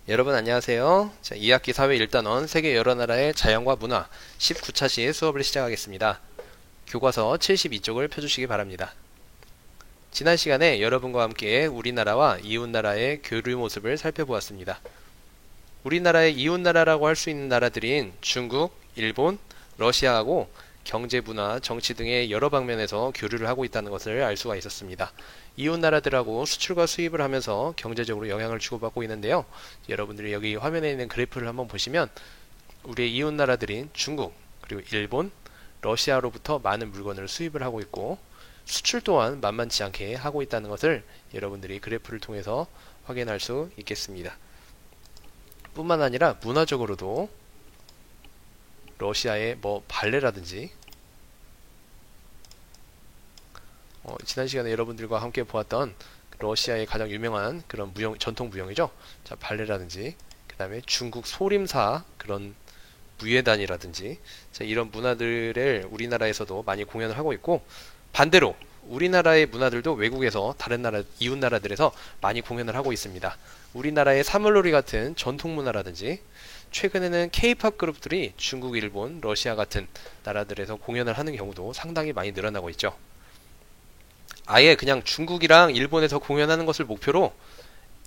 여러분 안녕하세요. 자, 2학기 사회 1단원 세계 여러 나라의 자연과 문화 19차 시 수업을 시작하겠습니다. 교과서 72쪽을 펴주시기 바랍니다. 지난 시간에 여러분과 함께 우리나라와 이웃나라의 교류 모습을 살펴보았습니다. 우리나라의 이웃나라라고 할 수 있는 나라들인 중국, 일본, 러시아하고 경제, 문화, 정치 등의 여러 방면에서 교류를 하고 있다는 것을 알 수가 있었습니다. 이웃 나라들하고 수출과 수입을 하면서 경제적으로 영향을 주고받고 있는데요. 여러분들이 여기 화면에 있는 그래프를 한번 보시면 우리의 이웃 나라들인 중국, 그리고 일본, 러시아로부터 많은 물건을 수입을 하고 있고 수출 또한 만만치 않게 하고 있다는 것을 여러분들이 그래프를 통해서 확인할 수 있겠습니다. 뿐만 아니라 문화적으로도 러시아의 발레라든지 지난 시간에 여러분들과 함께 보았던 러시아의 가장 유명한 그런 전통 무용이죠. 자, 발레라든지 그 다음에 중국 소림사 그런 무예단이라든지 자, 이런 문화들을 우리나라에서도 많이 공연을 하고 있고 반대로 우리나라의 문화들도 외국에서 다른 나라 이웃 나라들에서 많이 공연을 하고 있습니다. 우리나라의 사물놀이 같은 전통 문화라든지 최근에는 K-팝 그룹들이 중국, 일본, 러시아 같은 나라들에서 공연을 하는 경우도 상당히 많이 늘어나고 있죠. 아예 그냥 중국이랑 일본에서 공연하는 것을 목표로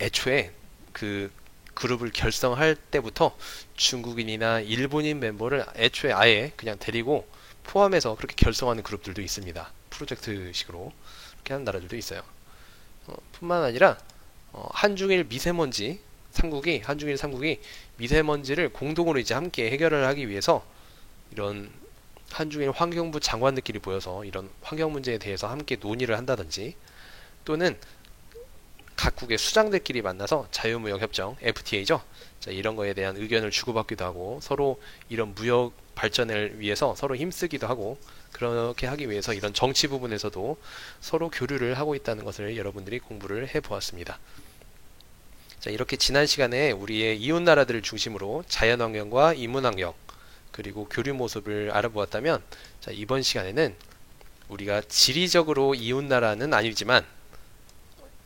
애초에 그 그룹을 결성할 때부터 중국인이나 일본인 멤버를 애초에 아예 그냥 데리고 포함해서 그렇게 결성하는 그룹들도 있습니다. 프로젝트식으로 그렇게 하는 나라들도 있어요. 뿐만 아니라 한중일 미세먼지 한중일 3국이 미세먼지를 공동으로 이제 함께 해결을 하기 위해서 이런 한중일 환경부 장관들끼리 모여서 이런 환경 문제에 대해서 함께 논의를 한다든지 또는 각국의 수장들끼리 만나서 자유무역협정 FTA죠. 자, 이런 거에 대한 의견을 주고받기도 하고 서로 이런 무역 발전을 위해서 서로 힘쓰기도 하고 그렇게 하기 위해서 이런 정치 부분에서도 서로 교류를 하고 있다는 것을 여러분들이 공부를 해보았습니다. 자, 이렇게 지난 시간에 우리의 이웃 나라들을 중심으로 자연환경과 인문환경 그리고 교류 모습을 알아보았다면 자, 이번 시간에는 우리가 지리적으로 이웃 나라는 아니지만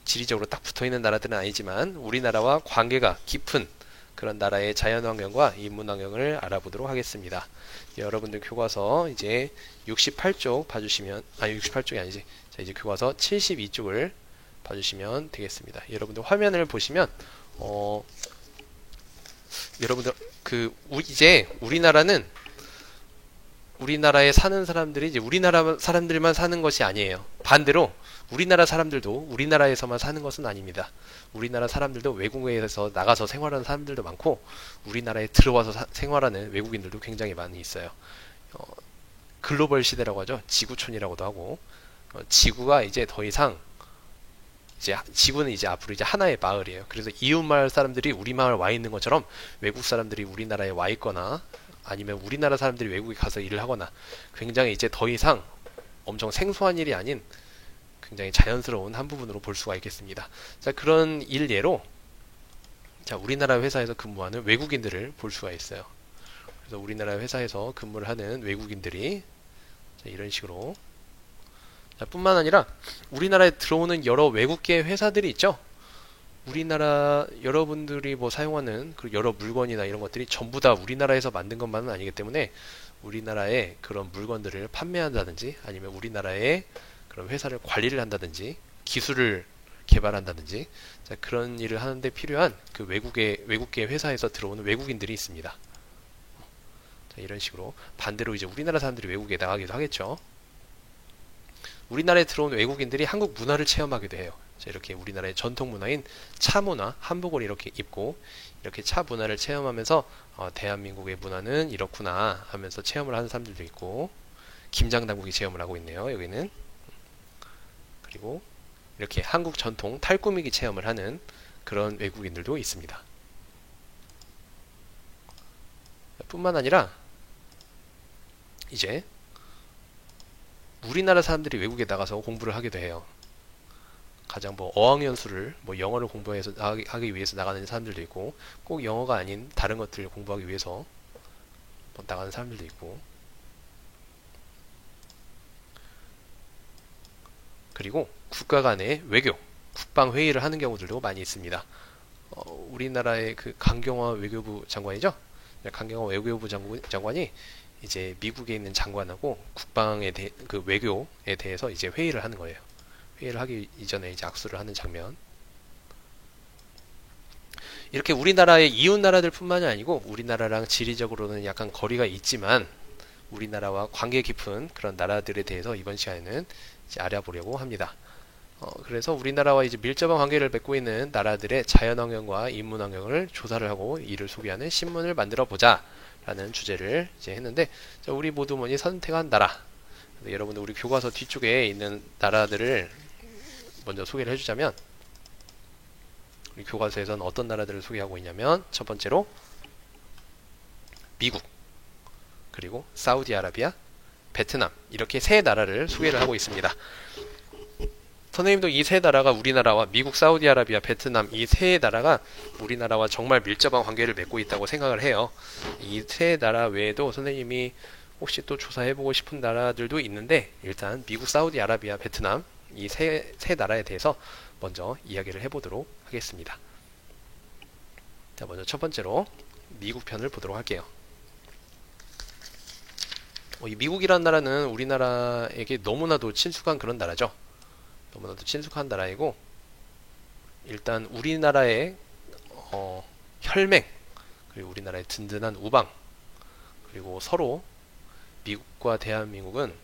지리적으로 딱 붙어있는 나라들은 아니지만 우리나라와 관계가 깊은 그런 나라의 자연환경과 인문환경을 알아보도록 하겠습니다. 여러분들 교과서 이제 68쪽 봐주시면 68쪽이 아니지 자, 이제 교과서 72쪽을 봐주시면 되겠습니다. 여러분들 화면을 보시면 여러분들 이제 우리나라에 사는 사람들이 이제 우리나라 사람들만 사는 것이 아니에요. 반대로 우리나라 사람들도 우리나라에서만 사는 것은 아닙니다. 우리나라 사람들도 외국에서 나가서 생활하는 사람들도 많고 우리나라에 들어와서 생활하는 외국인들도 굉장히 많이 있어요. 글로벌 시대라고 하죠. 지구촌이라고도 하고 지구가 이제 더 이상 지구는 이제 앞으로 이제 하나의 마을이에요. 그래서 이웃 마을 사람들이 우리 마을 와 있는 것처럼 외국 사람들이 우리나라에 와 있거나 아니면 우리나라 사람들이 외국에 가서 일을 하거나 굉장히 이제 더 이상 엄청 생소한 일이 아닌 굉장히 자연스러운 한 부분으로 볼 수가 있겠습니다. 자, 그런 일례로 자, 우리나라 회사에서 근무하는 외국인들을 볼 수가 있어요. 그래서 우리나라 회사에서 근무를 하는 외국인들이 자, 이런 식으로 자, 뿐만 아니라 우리나라에 들어오는 여러 외국계 회사들이 있죠. 우리나라 여러분들이 사용하는 그 여러 물건이나 이런 것들이 전부 다 우리나라에서 만든 것만은 아니기 때문에 우리나라에 그런 물건들을 판매한다든지 아니면 우리나라에 그런 회사를 관리를 한다든지 기술을 개발한다든지 자, 그런 일을 하는데 필요한 그 외국계 회사에서 들어오는 외국인들이 있습니다. 자, 이런 식으로 반대로 이제 우리나라 사람들이 외국에 나가기도 하겠죠. 우리나라에 들어온 외국인들이 한국 문화를 체험하기도 해요. 자, 이렇게 우리나라의 전통 문화인 차 문화, 한복을 이렇게 입고 이렇게 차 문화를 체험하면서 대한민국의 문화는 이렇구나 하면서 체험을 하는 사람들도 있고 김장당국이 체험을 하고 있네요. 여기는 그리고 이렇게 한국 전통 탈꾸미기 체험을 하는 그런 외국인들도 있습니다. 뿐만 아니라 이제 우리나라 사람들이 외국에 나가서 공부를 하기도 해요. 가장 어학연수를 영어를 공부해서 하기 위해서 나가는 사람들도 있고 꼭 영어가 아닌 다른 것들을 공부하기 위해서 나가는 사람들도 있고 그리고 국가 간의 외교, 국방 회의를 하는 경우들도 많이 있습니다. 우리나라의 그 강경화 외교부 장관이죠. 강경화 외교부 장관이 이제 미국에 있는 장관하고 그 외교에 대해서 이제 회의를 하는 거예요. 회의를 하기 이전에 이제 악수를 하는 장면. 이렇게 우리나라의 이웃 나라들뿐만이 아니고 우리나라랑 지리적으로는 약간 거리가 있지만 우리나라와 관계 깊은 그런 나라들에 대해서 이번 시간에는 이제 알아보려고 합니다. 그래서 우리나라와 이제 밀접한 관계를 맺고 있는 나라들의 자연환경과 인문환경을 조사를 하고 이를 소개하는 신문을 만들어 보자 라는 주제를 이제 했는데, 자, 우리 모두 뭐니 선택한 나라. 여러분들 우리 교과서 뒤쪽에 있는 나라들을 먼저 소개를 해주자면, 우리 교과서에서는 어떤 나라들을 소개하고 있냐면, 첫 번째로 미국, 그리고 사우디아라비아, 베트남, 이렇게 세 나라를 소개를 하고 있습니다. 선생님도 이 세 나라가 우리나라와 미국, 사우디아라비아, 베트남 이 세 나라가 우리나라와 정말 밀접한 관계를 맺고 있다고 생각을 해요. 이 세 나라 외에도 선생님이 혹시 또 조사해보고 싶은 나라들도 있는데, 일단 미국, 사우디아라비아, 베트남 이 세 나라에 대해서 먼저 이야기를 해보도록 하겠습니다. 자, 먼저 첫 번째로 미국 편을 보도록 할게요. 이 미국이라는 나라는 우리나라에게 너무나도 친숙한 그런 나라죠. 너무나도 친숙한 나라이고, 일단 우리나라의 혈맹, 그리고 우리나라의 든든한 우방, 그리고 서로 미국과 대한민국은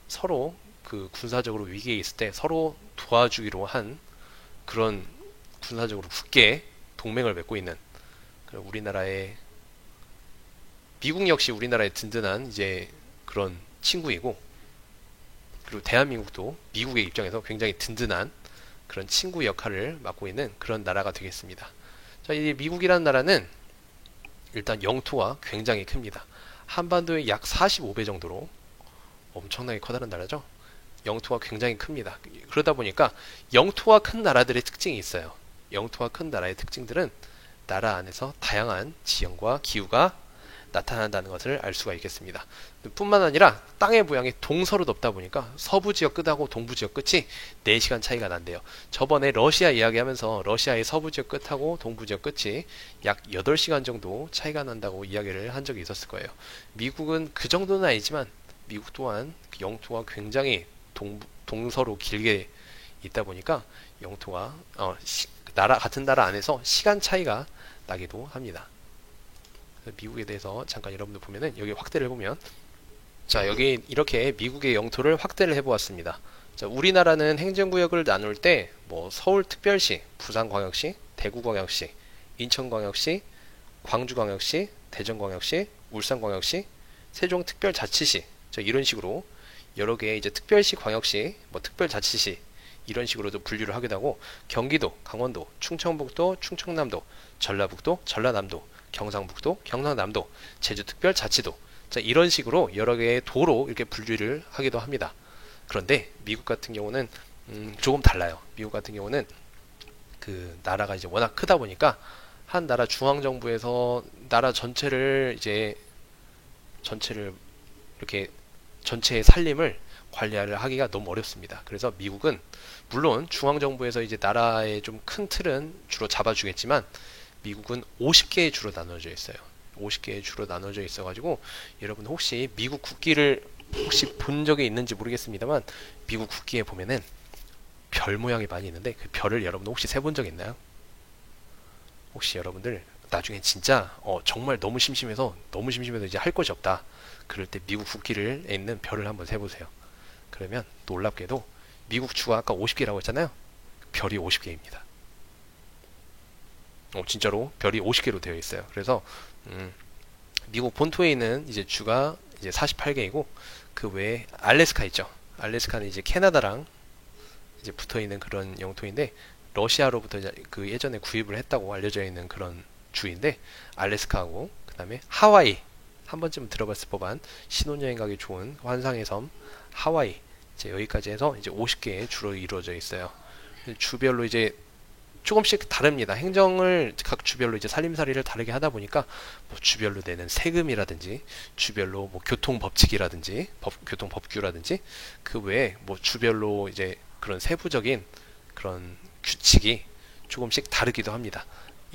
서로 그 군사적으로 위기에 있을 때 서로 도와주기로 한 그런 군사적으로 굳게 동맹을 맺고 있는, 우리나라의 미국 역시 우리나라의 든든한 이제 그런 친구이고, 그리고 대한민국도 미국의 입장에서 굉장히 든든한 그런 친구 역할을 맡고 있는 그런 나라가 되겠습니다. 자, 이 미국이라는 나라는 일단 영토가 굉장히 큽니다. 한반도의 약 45배 정도로 엄청나게 커다란 나라죠. 영토가 굉장히 큽니다. 그러다 보니까 영토가 큰 나라들의 특징이 있어요. 영토가 큰 나라의 특징들은 나라 안에서 다양한 지형과 기후가 나타난다는 것을 알 수가 있겠습니다. 뿐만 아니라 땅의 모양이 동서로 덮다 보니까 서부 지역 끝하고 동부 지역 끝이 4시간 차이가 난대요. 저번에 러시아 이야기하면서 러시아의 서부 지역 끝하고 동부 지역 끝이 약 8시간 정도 차이가 난다고 이야기를 한 적이 있었을 거예요. 미국은 그 정도는 아니지만 미국 또한 영토가 굉장히 동서로 길게 있다 보니까 영토가 같은 나라 안에서 시간 차이가 나기도 합니다. 미국에 대해서 잠깐 여러분들 보면은 여기 확대를 해보면, 자, 여기 이렇게 미국의 영토를 확대를 해보았습니다. 자, 우리나라는 행정구역을 나눌 때 뭐 서울특별시, 부산광역시, 대구광역시, 인천광역시, 광주광역시, 대전광역시, 울산광역시, 세종특별자치시, 자, 이런 식으로 여러 개의 이제 특별시, 광역시, 뭐 특별자치시 이런 식으로도 분류를 하게 되고, 경기도, 강원도, 충청북도, 충청남도, 전라북도, 전라남도, 경상북도, 경상남도, 제주특별자치도, 자, 이런 식으로 여러 개의 도로 이렇게 분류를 하기도 합니다. 그런데 미국 같은 경우는 조금 달라요. 미국 같은 경우는 그 나라가 이제 워낙 크다 보니까 한 나라 중앙정부에서 나라 전체를 이렇게 전체의 살림을 관리를 하기가 너무 어렵습니다. 그래서 미국은 물론 중앙정부에서 이제 나라의 좀 큰 틀은 주로 잡아주겠지만, 미국은 50개의 주로 나눠져 있어요. 50개의 주로 나눠져 있어가지고, 여러분 혹시 미국 국기를 혹시 본 적이 있는지 모르겠습니다만, 미국 국기에 보면은 별 모양이 많이 있는데 그 별을 여러분 혹시 세본 적 있나요? 혹시 여러분들 나중에 진짜 정말 너무 심심해서 이제 할 것이 없다, 그럴 때 미국 국기를 있는 별을 한번 세보세요. 그러면 놀랍게도 미국 주가 아까 50개라고 했잖아요. 별이 50개입니다. 진짜로 별이 50개로 되어 있어요. 그래서 미국 본토에 있는 이제 주가 이제 48개이고, 그 외에 알래스카 있죠. 알래스카는 이제 캐나다랑 이제 붙어 있는 그런 영토인데, 러시아로부터 그 예전에 구입을 했다고 알려져 있는 그런 주인데, 알래스카하고 그다음에 하와이, 한 번쯤 들어봤을 법한 신혼여행 가기 좋은 환상의 섬 하와이, 이제 여기까지 해서 이제 50개의 주로 이루어져 있어요. 주별로 이제 조금씩 다릅니다. 행정을 각 주별로 이제 살림살이를 다르게 하다 보니까 뭐 주별로 내는 세금이라든지, 주별로 뭐 교통법칙이라든지, 교통법규라든지, 그 외에 뭐 주별로 이제 그런 세부적인 그런 규칙이 조금씩 다르기도 합니다.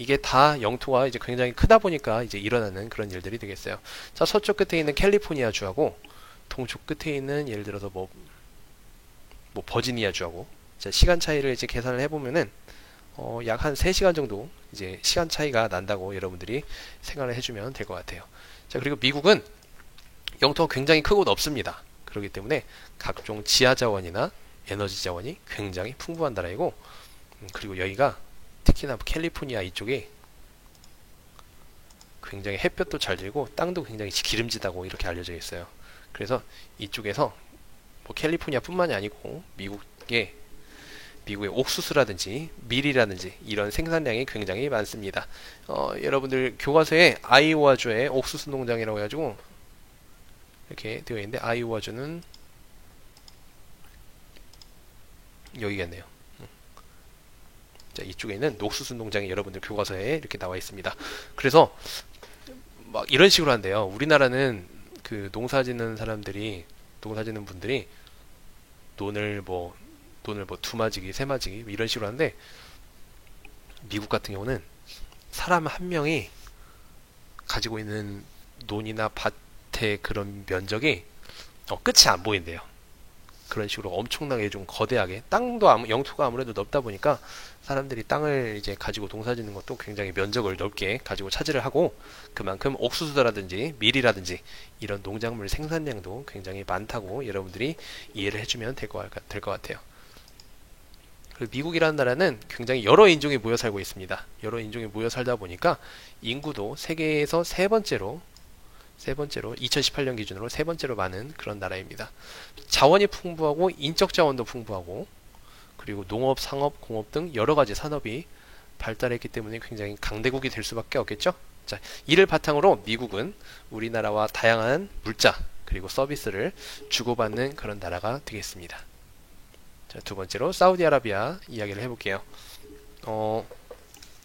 이게 다 영토가 이제 굉장히 크다 보니까 이제 일어나는 그런 일들이 되겠어요. 자, 서쪽 끝에 있는 캘리포니아 주하고 동쪽 끝에 있는 예를 들어서 뭐 버지니아 주하고 자, 시간 차이를 이제 계산을 해보면은 약 한 3시간 정도 이제 시간 차이가 난다고 여러분들이 생각을 해주면 될 것 같아요. 자, 그리고 미국은 영토가 굉장히 크고 넓습니다. 그렇기 때문에 각종 지하 자원이나 에너지 자원이 굉장히 풍부한 나라이고, 그리고 여기가 특히나 캘리포니아 이쪽이 굉장히 햇볕도 잘 들고 땅도 굉장히 기름지다고 이렇게 알려져 있어요. 그래서 이쪽에서 뭐 캘리포니아 뿐만이 아니고 미국의 옥수수라든지 밀이라든지 이런 생산량이 굉장히 많습니다. 여러분들 교과서에 아이오와주의 옥수수 농장이라고 해가지고 이렇게 되어 있는데, 아이오와주는 여기겠네요. 자, 이쪽에 있는 옥수수 농장이 여러분들 교과서에 이렇게 나와 있습니다. 그래서 막 이런 식으로 한대요. 우리나라는 그 농사 짓는 분들이 돈을 뭐 두마지기, 세마지기 이런 식으로 하는데, 미국 같은 경우는 사람 한 명이 가지고 있는 논이나 밭의 그런 면적이 끝이 안 보인대요. 그런 식으로 엄청나게 좀 거대하게, 영토가 아무래도 넓다 보니까 사람들이 땅을 이제 가지고 농사 짓는 것도 굉장히 면적을 넓게 가지고 차지를 하고, 그만큼 옥수수라든지 밀이라든지 이런 농작물 생산량도 굉장히 많다고 여러분들이 이해를 해주면 될 것 같아요. 미국이라는 나라는 굉장히 여러 인종이 모여 살고 있습니다. 여러 인종이 모여 살다 보니까 인구도 세계에서 세 번째로 2018년 기준으로 세 번째로 많은 그런 나라입니다. 자원이 풍부하고 인적 자원도 풍부하고, 그리고 농업, 상업, 공업 등 여러 가지 산업이 발달했기 때문에 굉장히 강대국이 될 수밖에 없겠죠. 자, 이를 바탕으로 미국은 우리나라와 다양한 물자 그리고 서비스를 주고받는 그런 나라가 되겠습니다. 자, 두 번째로 사우디아라비아 이야기를 해볼게요.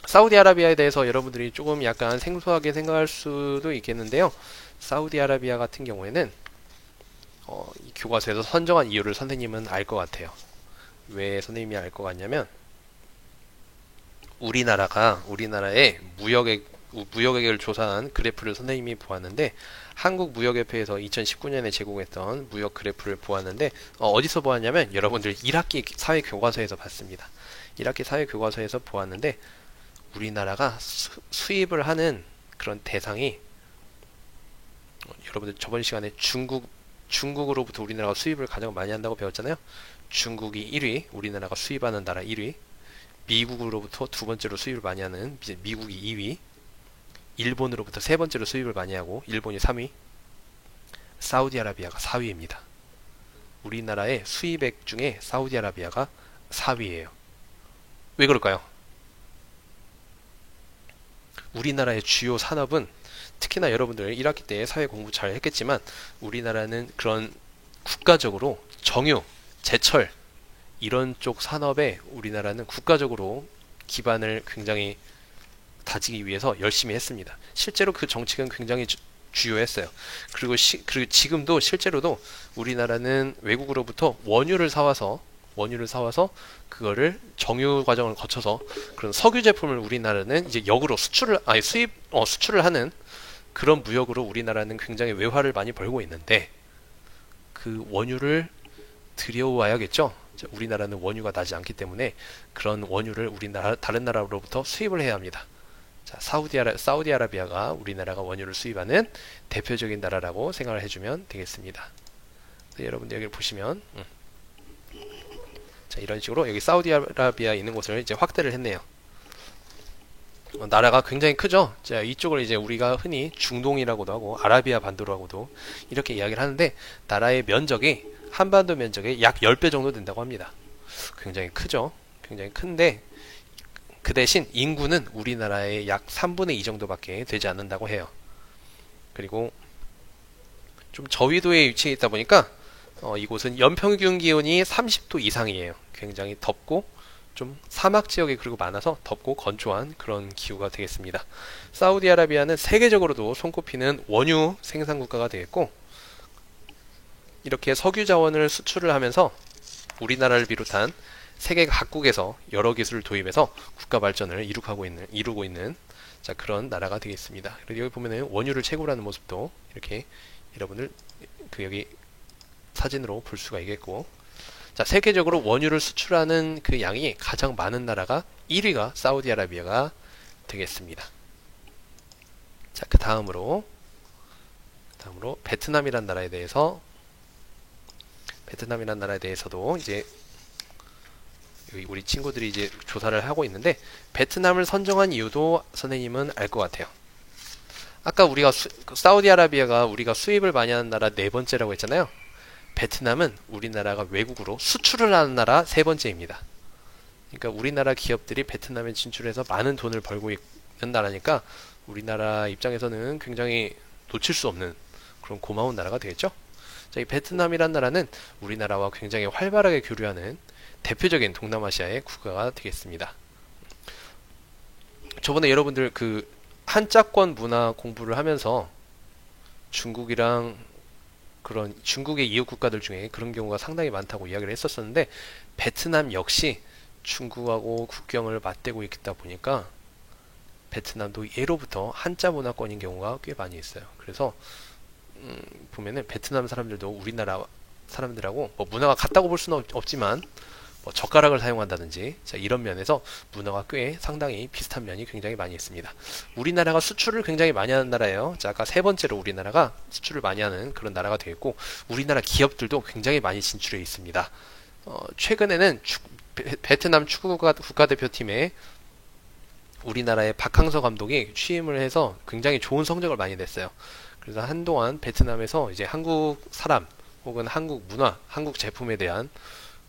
사우디아라비아에 대해서 여러분들이 조금 약간 생소하게 생각할 수도 있겠는데요. 사우디아라비아 같은 경우에는 이 교과서에서 선정한 이유를 선생님은 알 것 같아요. 왜 선생님이 알 것 같냐면, 우리나라의 무역액을 조사한 그래프를 선생님이 보았는데, 한국무역협회에서 2019년에 제공했던 무역 그래프를 보았는데, 어디서 보았냐면 여러분들 1학기 사회교과서에서 봤습니다. 1학기 사회교과서에서 보았는데, 우리나라가 수입을 하는 그런 대상이, 여러분들 저번 시간에 중국으로부터 우리나라가 수입을 가장 많이 한다고 배웠잖아요. 중국이 1위, 우리나라가 수입하는 나라 1위, 미국으로부터 두 번째로 수입을 많이 하는 미국이 2위, 일본으로부터 세 번째로 수입을 많이 하고 일본이 3위, 사우디아라비아가 4위입니다. 우리나라의 수입액 중에 사우디아라비아가 4위예요. 왜 그럴까요? 우리나라의 주요 산업은, 특히나 여러분들 1학기 때 사회 공부 잘 했겠지만, 우리나라는 그런 국가적으로 정유, 제철 이런 쪽 산업에 우리나라는 국가적으로 기반을 굉장히 다지기 위해서 열심히 했습니다. 실제로 그 정책은 굉장히 주요했어요. 그리고 지금도 실제로도 우리나라는 외국으로부터 원유를 사와서 그거를 정유 과정을 거쳐서 그런 석유 제품을 우리나라는 이제 역으로 수출을 하는 그런 무역으로 우리나라는 굉장히 외화를 많이 벌고 있는데, 그 원유를 들여와야겠죠. 우리나라는 원유가 나지 않기 때문에 그런 원유를 다른 나라로부터 수입을 해야 합니다. 자, 사우디아라비아가 우리나라가 원유를 수입하는 대표적인 나라라고 생각을 해주면 되겠습니다. 여러분들 여기를 보시면 자, 이런 식으로 여기 사우디아라비아 있는 곳을 이제 확대를 했네요. 나라가 굉장히 크죠. 자, 이쪽을 이제 우리가 흔히 중동이라고도 하고 아라비아 반도라고도 이렇게 이야기를 하는데, 나라의 면적이 한반도 면적의 약 10배 정도 된다고 합니다. 굉장히 크죠. 굉장히 큰데, 그 대신 인구는 우리나라의 약 3분의 2 정도밖에 되지 않는다고 해요. 그리고 좀 저위도에 위치해 있다 보니까 이곳은 연평균 기온이 30도 이상이에요. 굉장히 덥고 좀 사막 지역이 그리고 많아서 덥고 건조한 그런 기후가 되겠습니다. 사우디아라비아는 세계적으로도 손꼽히는 원유 생산 국가가 되겠고, 이렇게 석유 자원을 수출을 하면서 우리나라를 비롯한 세계 각국에서 여러 기술을 도입해서 국가 발전을 이루고 있는 자, 그런 나라가 되겠습니다. 그리고 여기 보면은 원유를 채굴하는 모습도 이렇게 여러분들 여기 사진으로 볼 수가 있겠고, 자, 세계적으로 원유를 수출하는 그 양이 가장 많은 나라가 1위가 사우디아라비아가 되겠습니다. 자, 그 다음으로 베트남이란 나라에 대해서도 이제 여기 우리 친구들이 이제 조사를 하고 있는데, 베트남을 선정한 이유도 선생님은 알 것 같아요. 아까 우리가 사우디아라비아가 우리가 수입을 많이 하는 나라 네 번째라고 했잖아요. 베트남은 우리나라가 외국으로 수출을 하는 나라 세 번째입니다. 그러니까 우리나라 기업들이 베트남에 진출해서 많은 돈을 벌고 있는 나라니까 우리나라 입장에서는 굉장히 놓칠 수 없는 그런 고마운 나라가 되겠죠. 자, 이 베트남이란 나라는 우리나라와 굉장히 활발하게 교류하는 대표적인 동남아시아의 국가가 되겠습니다. 저번에 여러분들 그 한자권 문화 공부를 하면서 중국이랑 그런 중국의 이웃 국가들 중에 그런 경우가 상당히 많다고 이야기를 했었었는데, 베트남 역시 중국하고 국경을 맞대고 있다 보니까 베트남도 예로부터 한자 문화권인 경우가 꽤 많이 있어요. 그래서 보면은 베트남 사람들도 우리나라 사람들하고 뭐 문화가 같다고 볼 수는 없지만 뭐 젓가락을 사용한다든지, 자, 이런 면에서 문화가 꽤 상당히 비슷한 면이 굉장히 많이 있습니다. 우리나라가 수출을 굉장히 많이 하는 나라예요. 자, 아까 세 번째로 우리나라가 수출을 많이 하는 그런 나라가 되겠고, 우리나라 기업들도 굉장히 많이 진출해 있습니다. 최근에는 베트남 축구 국가대표팀에 우리나라의 박항서 감독이 취임을 해서 굉장히 좋은 성적을 많이 냈어요. 그래서 한동안 베트남에서 이제 한국 사람 혹은 한국 문화, 한국 제품에 대한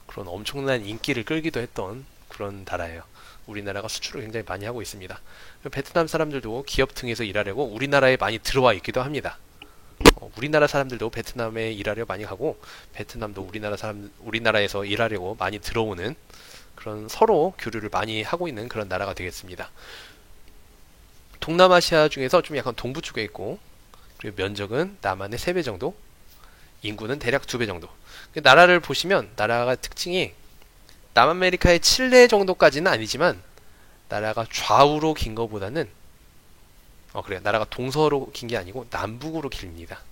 그런 엄청난 인기를 끌기도 했던 그런 나라예요. 우리나라가 수출을 굉장히 많이 하고 있습니다. 베트남 사람들도 기업 등에서 일하려고 우리나라에 많이 들어와 있기도 합니다. 우리나라 사람들도 베트남에 일하려 많이 가고, 베트남도 우리나라에서 일하려고 많이 들어오는 그런 서로 교류를 많이 하고 있는 그런 나라가 되겠습니다. 동남아시아 중에서 좀 약간 동부 쪽에 있고, 그리고 면적은 남한의 3배 정도, 인구는 대략 2배 정도. 나라를 보시면 나라가 특징이 남아메리카의 칠레 정도까지는 아니지만 나라가 좌우로 긴 것보다는 그래요. 나라가 동서로 긴 게 아니고 남북으로 길입니다.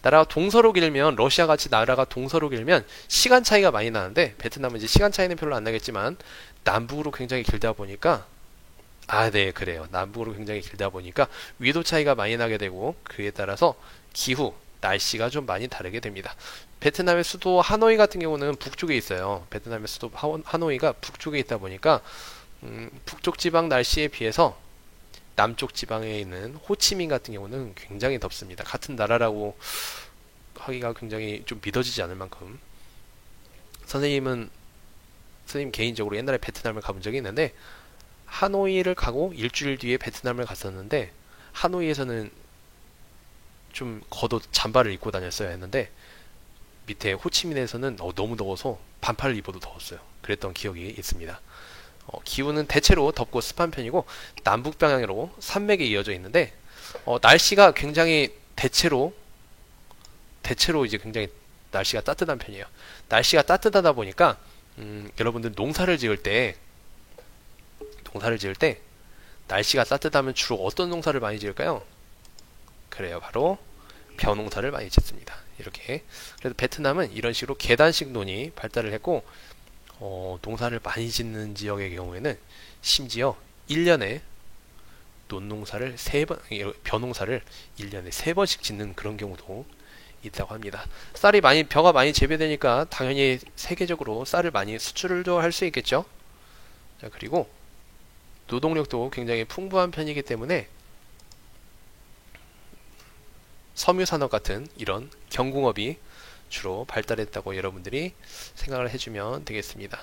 나라가 동서로 길면, 러시아 같이 나라가 동서로 길면 시간 차이가 많이 나는데, 베트남은 이제 시간 차이는 별로 안 나겠지만 남북으로 굉장히 길다 보니까, 네, 그래요. 남북으로 굉장히 길다 보니까 위도 차이가 많이 나게 되고, 그에 따라서 기후, 날씨가 좀 많이 다르게 됩니다. 베트남의 수도 하노이 같은 경우는 북쪽에 있어요. 베트남의 수도 하노이가 북쪽에 있다 보니까 북쪽 지방 날씨에 비해서 남쪽 지방에 있는 호치민 같은 경우는 굉장히 덥습니다. 같은 나라라고 하기가 굉장히 좀 믿어지지 않을 만큼. 선생님 개인적으로 옛날에 베트남을 가본 적이 있는데, 하노이를 가고 일주일 뒤에 베트남을 갔었는데, 하노이에서는 좀 겉옷 잠바를 입고 다녔어야 했는데, 밑에 호치민에서는 너무 더워서 반팔을 입어도 더웠어요. 그랬던 기억이 있습니다. 기후는 대체로 덥고 습한 편이고, 남북 방향으로 산맥이 이어져 있는데, 날씨가 굉장히 대체로 이제 굉장히 날씨가 따뜻한 편이에요. 날씨가 따뜻하다 보니까 여러분들 농사를 지을 때 날씨가 따뜻하면 주로 어떤 농사를 많이 지을까요? 그래요, 바로 벼농사를 많이 짓습니다. 이렇게. 그래서 베트남은 이런 식으로 계단식 논이 발달을 했고, 농사를 많이 짓는 지역의 경우에는 심지어 1년에 논농사를 벼농사를 1년에 3번씩 짓는 그런 경우도 있다고 합니다. 벼가 많이 재배되니까 당연히 세계적으로 쌀을 많이 수출도 할 수 있겠죠. 자, 그리고 노동력도 굉장히 풍부한 편이기 때문에 섬유산업 같은 이런 경공업이 주로 발달했다고 여러분들이 생각을 해주면 되겠습니다.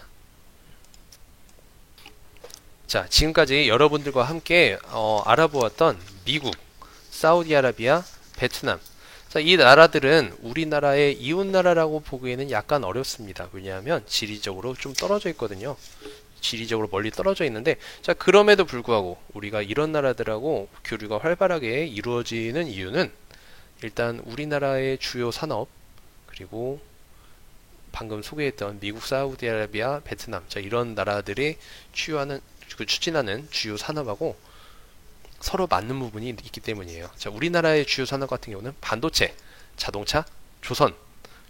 자, 지금까지 여러분들과 함께 알아보았던 미국, 사우디아라비아, 베트남. 자, 이 나라들은 우리나라의 이웃나라라고 보기에는 약간 어렵습니다. 왜냐하면 지리적으로 좀 떨어져 있거든요. 지리적으로 멀리 떨어져 있는데, 자, 그럼에도 불구하고 우리가 이런 나라들하고 교류가 활발하게 이루어지는 이유는 일단 우리나라의 주요 산업, 그리고 방금 소개했던 미국, 사우디아라비아, 베트남, 자, 이런 나라들이 추진하는 주요 산업하고 서로 맞는 부분이 있기 때문이에요. 자, 우리나라의 주요 산업 같은 경우는 반도체, 자동차, 조선,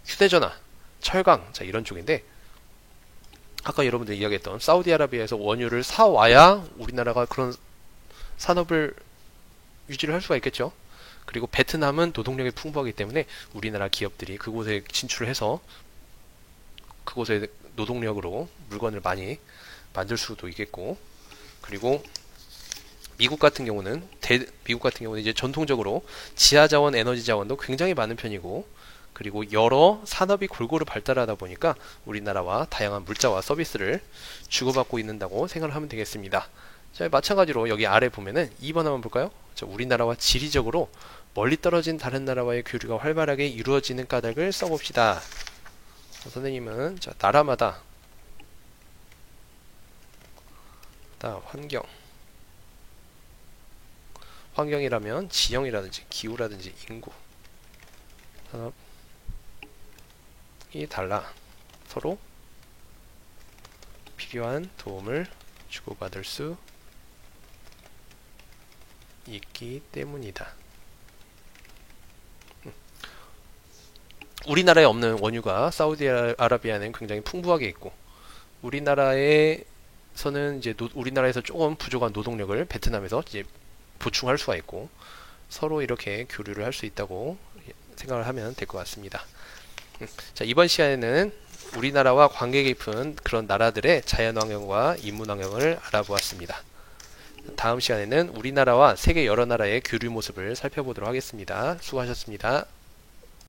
휴대전화, 철강, 자, 이런 쪽인데, 아까 여러분들 이야기했던 사우디아라비아에서 원유를 사와야 우리나라가 그런 산업을 유지를 할 수가 있겠죠. 그리고 베트남은 노동력이 풍부하기 때문에 우리나라 기업들이 그곳에 진출을 해서 그곳에 노동력으로 물건을 많이 만들 수도 있겠고, 그리고 미국 같은 경우는 이제 전통적으로 지하자원, 에너지 자원도 굉장히 많은 편이고, 그리고 여러 산업이 골고루 발달하다 보니까 우리나라와 다양한 물자와 서비스를 주고받고 있는다고 생각을 하면 되겠습니다. 자, 마찬가지로 여기 아래 보면은 2번 한번 볼까요? 자, 우리나라와 지리적으로 멀리 떨어진 다른 나라와의 교류가 활발하게 이루어지는 까닭을 써봅시다. 선생님은 자, 나라마다 환경이라면 지형이라든지 기후라든지 인구, 산업이 달라 서로 필요한 도움을 주고받을 수 있기 때문이다. 우리나라에 없는 원유가 사우디아라비아는 굉장히 풍부하게 있고, 우리나라에서는 이제 우리나라에서 조금 부족한 노동력을 베트남에서 이제 보충할 수가 있고, 서로 이렇게 교류를 할 수 있다고 생각을 하면 될 것 같습니다. 자, 이번 시간에는 우리나라와 관계 깊은 그런 나라들의 자연환경과 인문환경을 알아보았습니다. 다음 시간에는 우리나라와 세계 여러 나라의 교류 모습을 살펴보도록 하겠습니다. 수고하셨습니다.